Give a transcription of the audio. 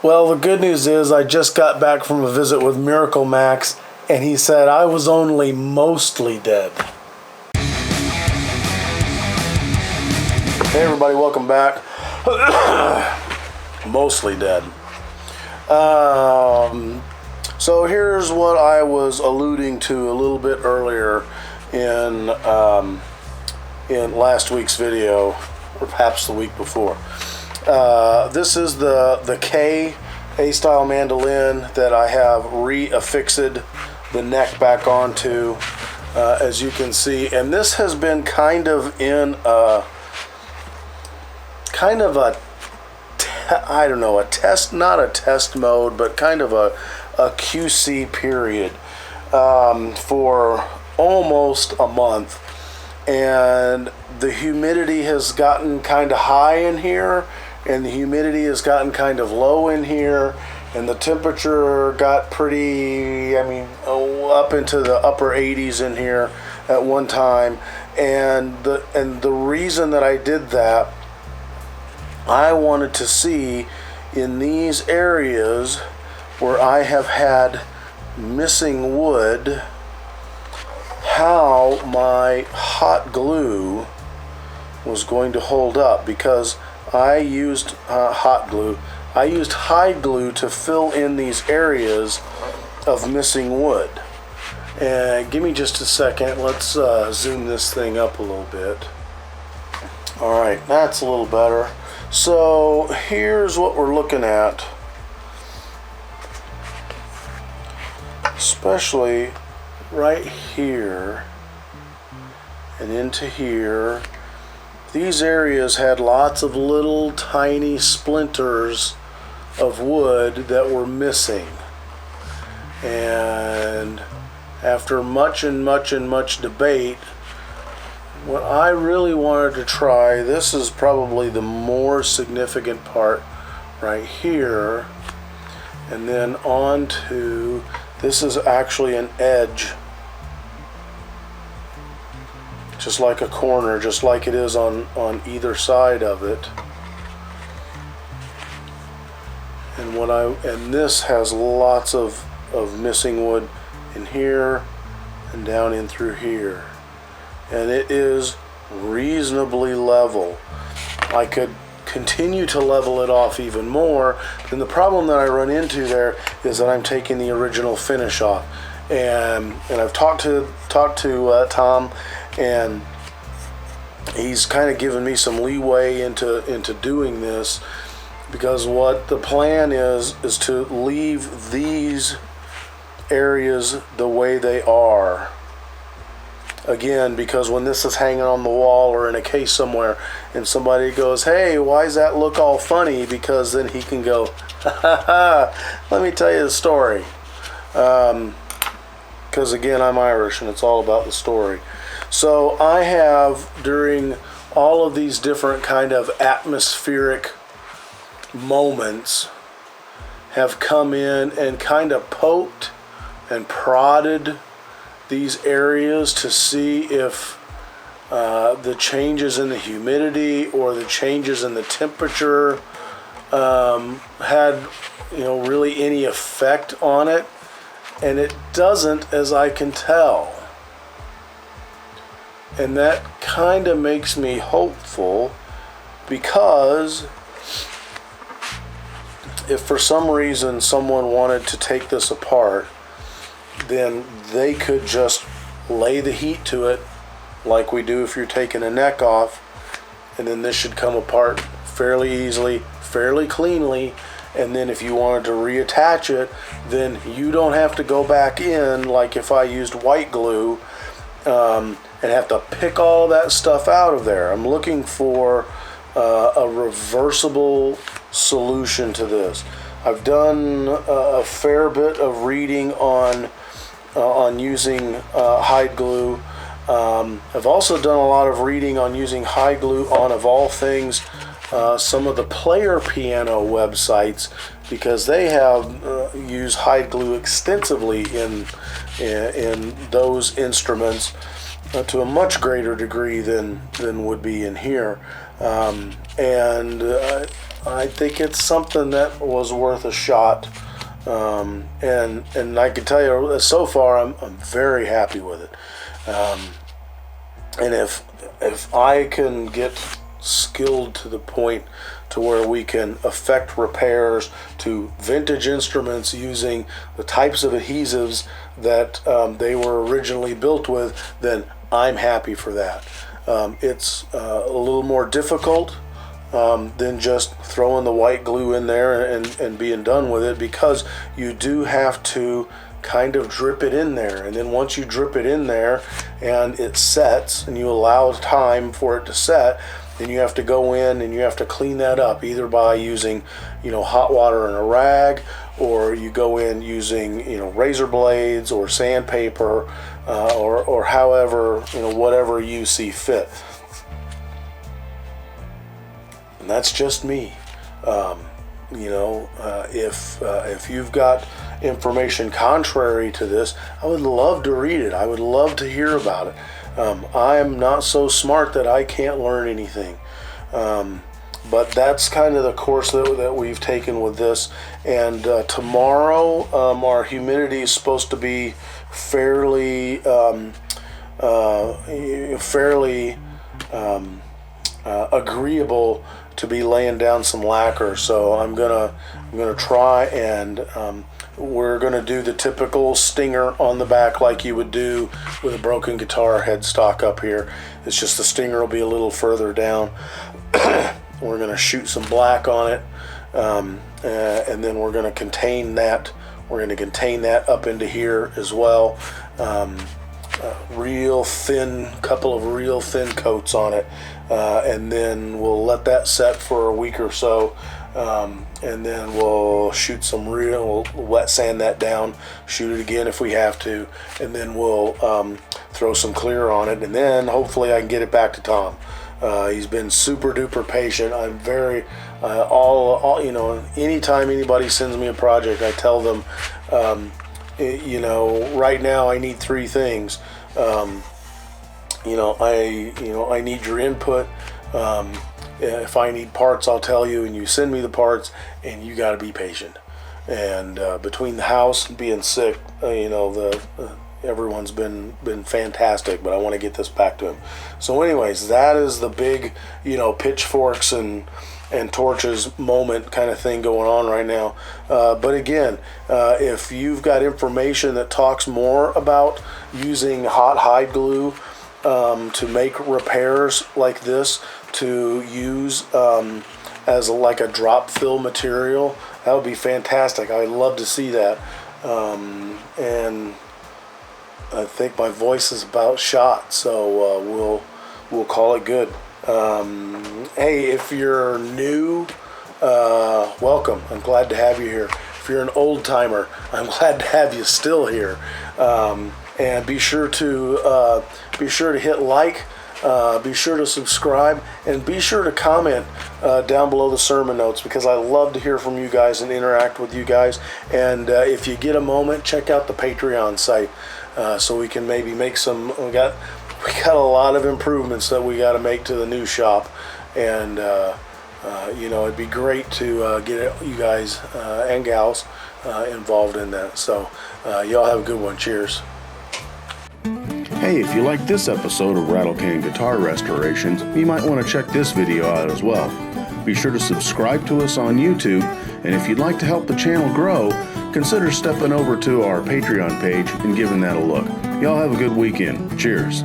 Well, the good news is I just got back from a visit with Miracle Max, and he said I was only mostly dead. Hey everybody, welcome back. Mostly dead. So here's what I was alluding to a little bit earlier in last week's video, or perhaps the week before. This is the K A-style mandolin that I have reaffixed the neck back onto, as you can see, and this has been kind of in a test, not a test mode, but kind of a QC period for almost a month, and the humidity has gotten kind of high in here, and the humidity has gotten kind of low in here, and the temperature got pretty, up into the upper 80s in here at one time, and the reason that I did that, I wanted to see in these areas where I have had missing wood how my hot glue was going to hold up, because I used hot glue. I used hide glue to fill in these areas of missing wood. And give me just a second. Let's zoom this thing up a little bit. All right, that's a little better. So here's what we're looking at, especially right here and into here. These areas had lots of little tiny splinters of wood that were missing, and after much debate, what I really wanted to try, this is probably the more significant part right here, and then on to, this is actually an edge, just like a corner, just like it is on either side of it. And this has lots of missing wood in here and down in through here. And it is reasonably level. I could continue to level it off even more, and the problem that I run into there is that I'm taking the original finish off. And I've talked to Tom, and he's kind of given me some leeway into doing this, because what the plan is to leave these areas the way they are. Again, because when this is hanging on the wall or in a case somewhere, and somebody goes, hey, why does that look all funny? Because then he can go, ha ha, let me tell you the story. Because again, I'm Irish and it's all about the story. So I have, during all of these different kind of atmospheric moments, have come in and kind of poked and prodded these areas to see if the changes in the humidity or the changes in the temperature had really any effect on it, and it doesn't, as I can tell. And that kind of makes me hopeful, because if for some reason someone wanted to take this apart, then they could just lay the heat to it like we do if you're taking a neck off, and then this should come apart fairly easily, fairly cleanly, and then if you wanted to reattach it, then you don't have to go back in like if I used white glue and have to pick all that stuff out of there. I'm looking for a reversible solution to this. I've done a fair bit of reading on using hide glue. I've also done a lot of reading on using hide glue on, of all things, some of the player piano websites, because they have used hide glue extensively in those instruments to a much greater degree than would be in here. And I think it's something that was worth a shot. And I can tell you, so far, I'm very happy with it. And if I can get skilled to the point to where we can effect repairs to vintage instruments using the types of adhesives that they were originally built with, then I'm happy for that. It's a little more difficult than just throwing the white glue in there and being done with it, because you do have to kind of drip it in there, and then once you drip it in there and it sets and you allow time for it to set, then you have to go in and you have to clean that up, either by using, hot water and a rag, or you go in using, razor blades or sandpaper, or however, whatever you see fit. And that's just me. If you've got information contrary to this, I would love to read it. I would love to hear about it. I am not so smart that I can't learn anything. But that's kind of the course that we've taken with this. And tomorrow, our humidity is supposed to be fairly agreeable to be laying down some lacquer. So I'm gonna try, and we're gonna do the typical stinger on the back like you would do with a broken guitar headstock up here. It's just the stinger will be a little further down. We're gonna shoot some black on it, and then we're gonna contain that. We're gonna contain that up into here as well. Couple of real thin coats on it, and then we'll let that set for a week or so, and then we'll shoot we'll wet sand that down, shoot it again if we have to, and then we'll throw some clear on it, and then hopefully I can get it back to Tom. He's been super duper patient. I'm very anytime anybody sends me a project, I tell them, right now I need three things. I need your input. If I need parts, I'll tell you, and you send me the parts, and you got to be patient. And between the house and being sick, everyone's been fantastic, but I want to get this back to him. So anyways, that is the big, pitchforks and torches moment kind of thing going on right now. But again, if you've got information that talks more about using hot hide glue to make repairs like this, to use as like a drop fill material, that would be fantastic. I'd love to see that. And I think my voice is about shot, so we'll call it good. Hey, if you're new, welcome. I'm glad to have you here. If you're an old timer, I'm glad to have you still here. And be sure to hit like, be sure to subscribe, and be sure to comment down below the sermon notes, because I love to hear from you guys and interact with you guys. And if you get a moment, check out the Patreon site, so we can maybe make some. We got a lot of improvements that we got to make to the new shop, and it'd be great to get you guys and gals involved in that. So y'all have a good one. Cheers. Hey, if you like this episode of RATTLECAN Guitar Restorations, you might want to check this video out as well. Be sure to subscribe to us on YouTube, and if you'd like to help the channel grow, consider stepping over to our Patreon page and giving that a look. Y'all have a good weekend. Cheers.